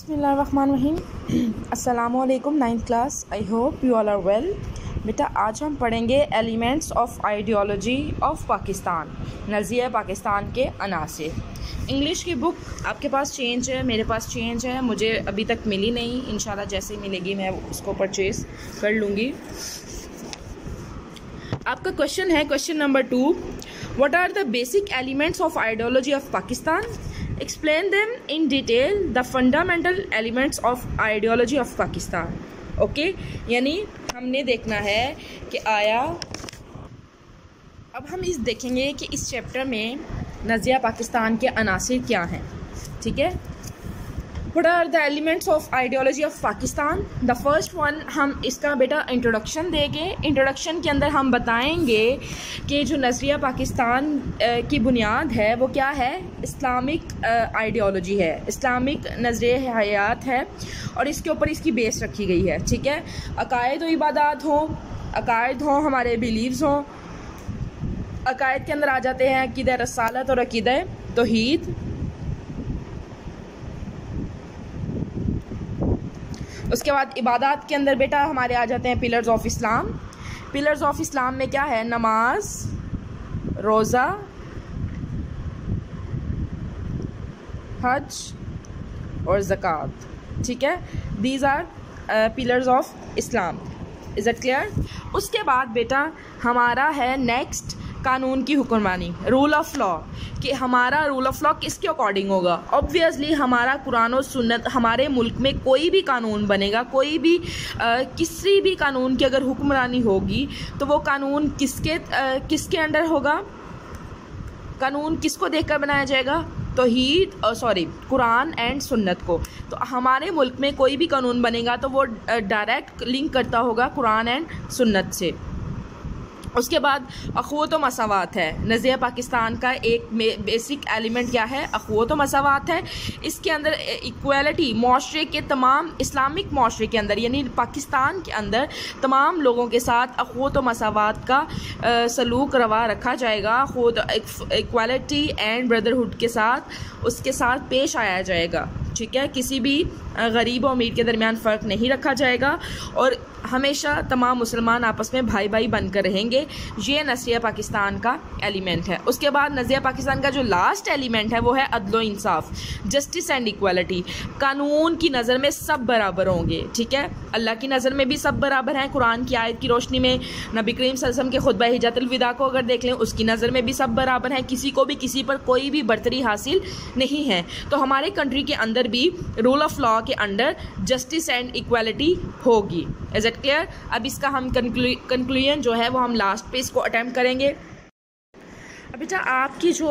बिस्मिल्लाहिर्रहमानिर्रहीम। अस्सलामुअलैकुम ninth class. I hope you all are well. बेटा आज हम पढ़ेंगे elements of ideology of Pakistan, नज़रिया पाकिस्तान के अनासिर। इंग्लिश की बुक आपके पास चेंज है, मेरे पास चेंज है, मुझे अभी तक मिली नहीं। इंशाल्लाह जैसे ही मिलेगी मैं उसको परचेज़ कर लूँगी। आपका क्वेश्चन है question number 2, what are the basic elements of ideology of Pakistan? Explain them in detail the fundamental elements of ideology of Pakistan. Okay यानी हमने देखना है कि आया अब हम इस देखेंगे कि इस चैप्टर में नज़रिया पाकिस्तान के अनासिर क्या हैं। ठीक है, What are the elements of ideology of Pakistan? The first one, हम इसका बेटा इंट्रोडक्शन देंगे। इंट्रोडक्शन के अंदर हम बताएंगे कि जो नज़रिया पाकिस्तान की बुनियाद है वो क्या है, इस्लामिक आइडियोलॉजी है, इस्लामिक नज़रिया हयात है और इसके ऊपर इसकी बेस रखी गई है। ठीक है, अकायद व इबादत हों, हमारे बिलीव्स हों। अकायद के अंदर आ जाते हैं अक़ीदा रसालत और अक़ीदा तौहीद। उसके बाद इबादत के अंदर बेटा हमारे आ जाते हैं pillars of Islam. Pillars of इस्लाम में क्या है, नमाज, रोज़ा, हज और ज़कात। ठीक है, these are pillars of Islam. Is it clear? उसके बाद बेटा हमारा है नेक्स्ट कानून की हुक्मरानी, रूल ऑफ लॉ, कि हमारा रूल ऑफ लॉ किसके अकॉर्डिंग होगा। ऑब्वियसली हमारा कुरान और सुन्नत, हमारे मुल्क में कोई भी कानून बनेगा, कोई भी किसी भी कानून की अगर हुक्मरानी होगी तो वो कानून किसके अंडर होगा, कानून किसको देखकर बनाया जाएगा, तौहीद कुरान एंड सुन्नत को। तो हमारे मुल्क में कोई भी कानून बनेगा तो वो डायरेक्ट लिंक करता होगा कुरान एंड सुन्नत से। उसके बाद अख़ुवत व मसावात है। नज़रिया पाकिस्तान का एक बेसिक एलिमेंट क्या है, अख़ुवत व मसावात है। इसके अंदर इक्वालिटी, माशरे के तमाम इस्लामिक माशरे के अंदर यानी पाकिस्तान के अंदर तमाम लोगों के साथ अख़ुवत व मसावात का सलूक रवा रखा जाएगा। इक्वालिटी एंड ब्रदरहुड के साथ उसके साथ पेश आया जाएगा। ठीक है, किसी भी गरीब और अमीर के दरमियान फ़र्क नहीं रखा जाएगा और हमेशा तमाम मुसलमान आपस में भाई भाई बनकर रहेंगे। ये नज़रिया पाकिस्तान का एलिमेंट है। उसके बाद नज़रिया पाकिस्तान का जो लास्ट एलिमेंट है वो है अदल इंसाफ, जस्टिस एंड इक्वालिटी। कानून की नज़र में सब बराबर होंगे। ठीक है, अल्लाह की नज़र में भी सब बराबर हैं। कुरान की आयत की रोशनी में नबी करीम सल्लल्लाहु अलैहि वसल्लम के खुतबा हिज्जतुल विदा को अगर देख लें, उसकी नज़र में भी सब बराबर हैं। किसी को भी किसी पर कोई भी बर्तरी हासिल नहीं है। तो हमारे कंट्री के अंदर भी रूल ऑफ लॉ के अंडर जस्टिस एंड इक्वालिटी होगी। Is it clear? अब इसका हम कंक्लूजन जो है वो हम लास्ट पे इसको अटेम्प्ट करेंगे। अब बेटा आपकी जो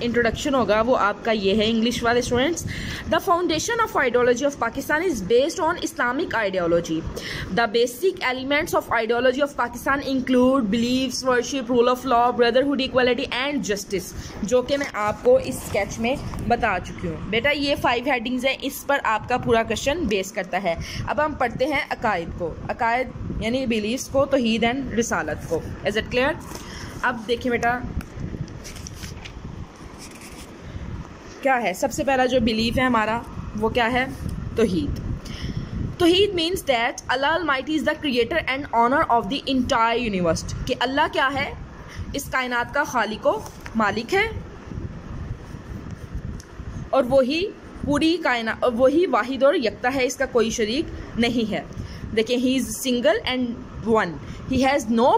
इंट्रोडक्शन होगा वो आपका ये है इंग्लिश वाले students. The foundation of ideology of Pakistan is based on Islamic ideology. The basic elements of ideology of Pakistan include beliefs, worship, rule of law, brotherhood, equality and justice, जो कि मैं आपको इस स्केच में बता चुकी हूँ। बेटा ये 5 हेडिंग्स हैं, इस पर आपका पूरा क्वेश्चन बेस करता है। अब हम पढ़ते हैं अकायद को, अकायद यानी बिलीव्स को, तौहीद एंड रिसालत को। Is it clear? अब देखिए बेटा क्या है, सबसे पहला जो बिलीफ है हमारा वो क्या है, तौहीद। तौहीद means that Allah almighty is the creator and owner of the entire universe, कि अल्लाह क्या है, इस कायनात का खालिक व मालिक है और वही पूरी कायनात, वही वाहिद और यकता है, इसका कोई शरीक नहीं है। देखिए, he is single and one, he has no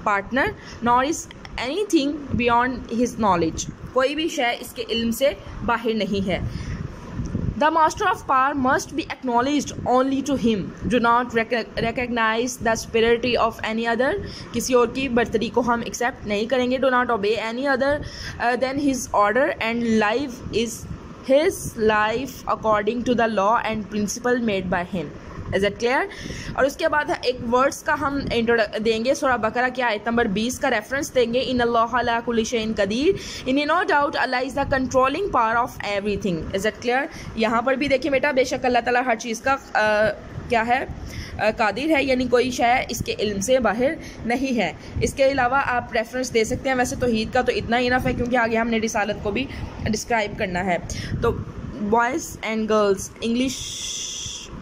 partner nor is anything beyond his knowledge, कोई भी शय इसके इल्म से बाहर नहीं है। The master of power must be acknowledged only to him, do not recognize the superiority of any other, किसी और की बर्तरी को हम एक्सेप्ट नहीं करेंगे। Do not obey any other than his order and life is his life according to the law and principle made by him. Is it clear? और उसके बाद एक वर्ड्स का हम देंगे, सूरह बकरा की आयत नंबर 20 का रेफरेंस देंगे, इन अल्लाह अला कुल्ली शैइन कदीर, in no doubt Allah is the controlling power of everything. Is it clear? यहाँ पर भी देखिए बेटा, बेशक अल्लाह ताला हर चीज़ का क्या है, कादिर है, यानी कोई शय इसके इल्म से बाहर नहीं है। इसके अलावा आप रेफरेंस दे सकते हैं। वैसे तौहीद का तो इतना इनफ है क्योंकि आगे हमने रिसालत को भी डिस्क्राइब करना है। तो boys and girls English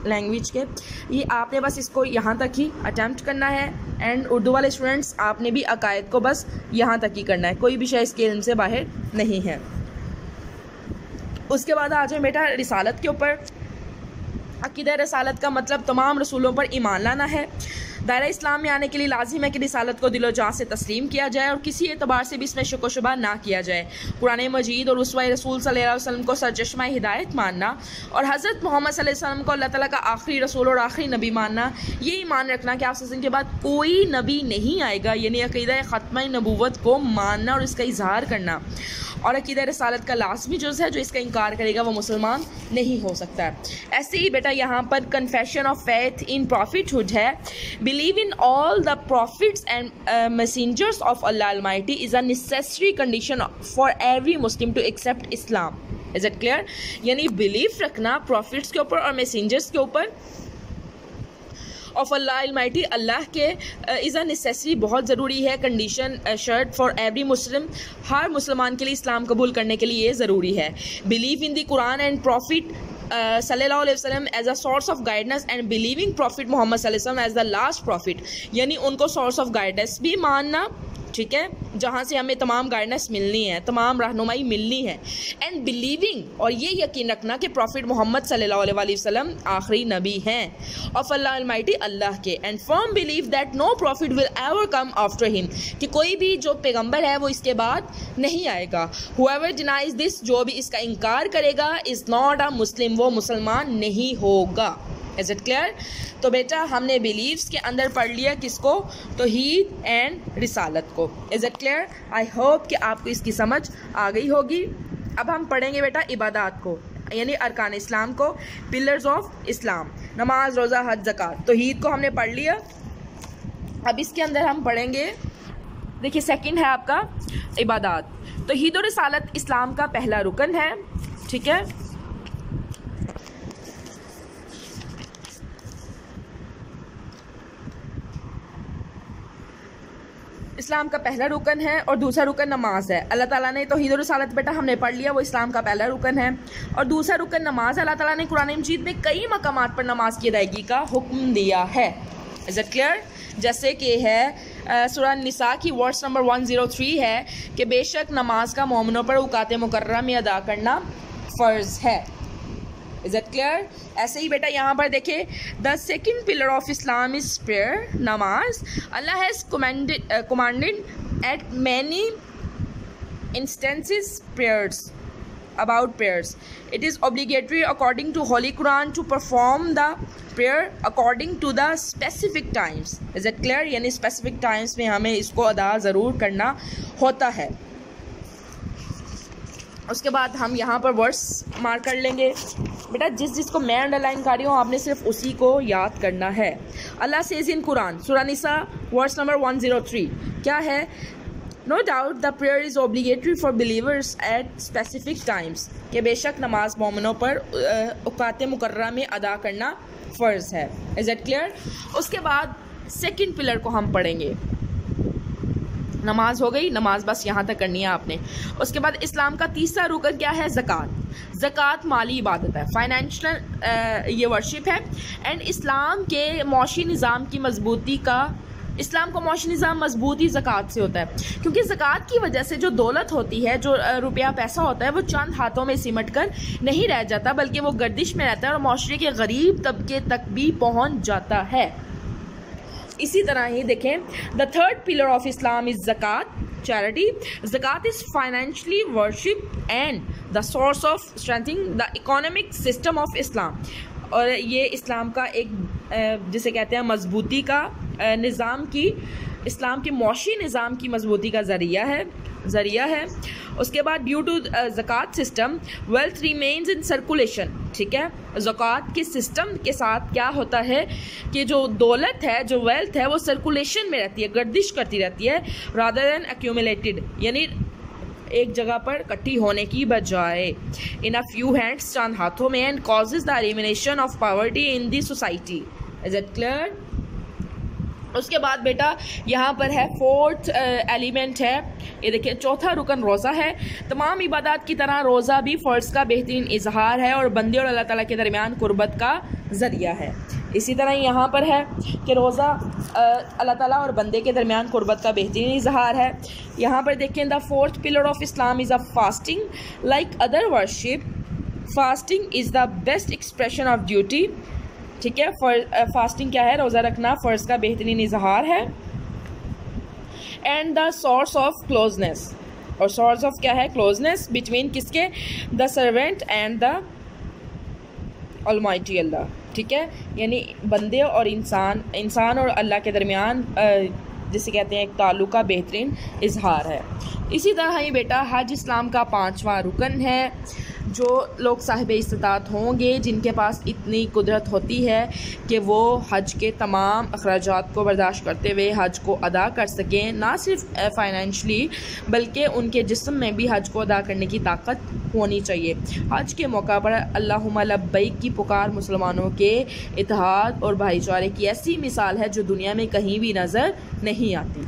language के, ये आपने बस इसको यहाँ तक ही अटैम्प्ट करना है। एंड उर्दू वाले स्टूडेंट्स आपने भी अकायद को बस यहाँ तक ही करना है, कोई भी शय इसके इल्म से बाहर नहीं है। उसके बाद आ जाए बेटा रिसालत के ऊपर। अकीदा रसालत का मतलब तमाम रसूलों पर ईमान लाना है। दायरा इस्लाम में आने के लिए लाजिम है कि रिसालत को दिलो जान से तस्लीम किया जाए और किसी एतबार से भी इसमें शक व शुबा ना किया जाए। कुरान मजीद और उसवा रसूल सल्लल्लाहु अलैहि वसल्लम को सरचश्मा हिदायत मानना और हज़रत मोहम्मद सल्लल्लाहु अलैहि वसल्लम को अल्लाह ताला का आखिरी रसूल और आखिरी नबी मानना, ये ईमान रखना कि आप के बाद कोई नबी नहीं आएगा, यानी अकीदा ख़त्म नबूवत को मानना और इसका इजहार करना। और अकीदा रसालत का लाजमी जुज़ है, जो इसका इनकार करेगा वो मुसलमान नहीं हो सकता। ऐसे ही बेटा यहाँ पर confession of faith in prophethood है। Believe in all the prophets and messengers of Allah almighty is a necessary condition for every Muslim to accept Islam. Is it clear? यानी बिलीफ रखना प्रॉफिट्स के ऊपर और मैसेंजर्स के ऊपर of Allah almighty, अल्लाह के इज़ अ नेसेसरी, बहुत ज़रूरी है, कंडीशन शर्ट फॉर एवरी मुस्लिम, हर मुसलमान के लिए इस्लाम कबूल करने के लिए ये ज़रूरी है। Believe in the Quran and prophet सल्लल्लाहु अलैहि वसल्लम as a source of guidance and believing prophet Muhammad सल्लल्लाहु अलैहि वसल्लम एज द लास्ट प्रॉफिट, यानी उनको सोर्स ऑफ गाइडेंस भी मानना, ठीक है, जहाँ से हमें तमाम गाइडेंस मिलनी है, तमाम रहनुमाई मिलनी है। एंड बिलीविंग, और ये यकीन रखना कि प्रॉफिट मोहम्मद सल्लल्लाहु अलैहि वसल्लम आखिरी नबी हैं ऑफ अल्लाह अलमाइटी, अल्लाह के। And firm believe that no prophet will ever come after him, कि कोई भी जो पैगंबर है वो इसके बाद नहीं आएगा। हुएवर डिनाइज दिस, जो भी इसका इनकार करेगा, इज़ नॉट अ मुस्लिम, वो मुसलमान नहीं होगा। Is it clear? तो बेटा हमने बिलीव्स के अंदर पढ़ लिया किसको? तौहीद एंड रिसालत को। Is it clear? I hope कि आपको इसकी समझ आ गई होगी। अब हम पढ़ेंगे बेटा इबादात को, यानी अरकान इस्लाम को, पिलर्स ऑफ इस्लाम, नमाज, रोज़ा, हज, ज़कात। तौहीद को हमने पढ़ लिया। अब इसके अंदर हम पढ़ेंगे, देखिए सेकंड है आपका इबादात। तौहीद और रिसालत इस्लाम का पहला रुकन है, ठीक है। इस्लाम का पहला रुकन है और दूसरा रुकन नमाज है। अल्लाह ताला ने तौहीद और रिसालत बेटा हमने पढ़ लिया, वो इस्लाम का पहला रुकन है। और दूसरा रुकन नमाज, अल्लाह ताला ने कुरान मजीद में कई मकामात पर नमाज की अदायगी का हुक्म दिया है। Is it clear? जैसे कि है सूरह निसा की वर्स नंबर 103 है कि बेशक नमाज का मोमिनों पर औकात मुकर्ररा में अदा करना फ़र्ज़ है। Is it clear? ऐसे ही बेटा यहाँ पर देखें, the second pillar of Islam is prayer, नमाज। अल्लाह has commanded at many instances about prayers. It is obligatory according to Holy Quran to perform the prayer according to the specific times. Is it clear? यानी specific times में हमें इसको अदा ज़रूर करना होता है। उसके बाद हम यहाँ पर वर्ड्स मार्क कर लेंगे बेटा, जिसको मैं अंडरलाइन कर रही हूँ आपने सिर्फ उसी को याद करना है। अल्लाह सेज इन कुरान, सूरह निसा वर्स नंबर 103, क्या है? No doubt the prayer is obligatory for believers at specific times, कि बेशक नमाज मोमिनों पर औकात मुकर्ररा में अदा करना फ़र्ज़ है। Is it clear? उसके बाद सेकंड पिलर को हम पढ़ेंगे। नमाज हो गई, नमाज बस यहाँ तक करनी है आपने। उसके बाद इस्लाम का तीसरा रुकन क्या है? ज़कात। ज़कात माली इबादत है, फाइनेंशियल ये वर्शिप है। एंड इस्लाम के मौशी निज़ाम की मजबूती का, इस्लाम का मौशी निज़ाम मजबूती ज़कात से होता है, क्योंकि ज़कात की वजह से जो दौलत होती है, जो रुपया पैसा होता है, वो चंद हाथों में सिमट कर नहीं रह जाता, बल्कि वो गर्दिश में रहता है और माशरे के गरीब तबके तक भी पहुँच जाता है। इसी तरह ही देखें, the third pillar of Islam is ज़कात, चैरिटी। ज़कात is financially worship and the source of strengthening the economic system of Islam. और ये इस्लाम का एक जिसे कहते हैं मजबूती का निज़ाम की, इस्लाम के मौशी निज़ाम की मजबूती का ज़रिया है। उसके बाद ड्यू टू ज़कात system wealth remains in circulation, ठीक है। ज़कात के सिस्टम के साथ क्या होता है कि जो दौलत है, जो वेल्थ है, वो सर्कुलेशन में रहती है, गर्दिश करती रहती है, रादर देन एक्यूमुलेटेड, यानी एक जगह पर इकट्ठी होने की बजाय। इन अ फ्यू हैंड्स, चंद हाथों में, and causes the elimination of poverty in the society. Is it clear? उसके बाद बेटा यहाँ पर है फोर्थ एलिमेंट है, ये देखिए चौथा रुकन रोज़ा है। तमाम इबादत की तरह रोज़ा भी फ़र्ज़ का बेहतरीन इजहार है और बंदे और अल्लाह ताला के दरमियान कुर्बत का ज़रिया है। इसी तरह यहाँ पर है कि रोज़ा अल्लाह ताला और बंदे के दरमियान कुर्बत का बेहतरीन इजहार है। यहाँ पर देखें the fourth pillar of Islam is a fasting like other worship, fasting is the best expression of duty. ठीक है, फास्टिंग क्या है? रोज़ा रखना फ़र्ज़ का बेहतरीन इजहार है। And the source of closeness, और सोर्स ऑफ क्या है? क्लोजनेस बिटवीन किसके? The servant and the almighty Allah. ठीक है, यानी बंदे और इंसान और अल्लाह के दरमियान जिसे कहते हैं एक ताल्लुक़ का बेहतरीन इजहार है। इसी तरह ही बेटा हज इस्लाम का 5वां रुकन है। जो लोग साहिब इस्तात होंगे, जिनके पास इतनी कुदरत होती है कि वो हज के तमाम अखराजात को बर्दाश्त करते हुए हज को अदा कर सकें, ना सिर्फ फाइनेंशली बल्कि उनके जिस्म में भी हज को अदा करने की ताकत होनी चाहिए। हज के मौका पर अल्लाहुम्मा लब्बैक की पुकार मुसलमानों के इत्तेहाद और भाईचारे की ऐसी मिसाल है जो दुनिया में कहीं भी नज़र नहीं आती।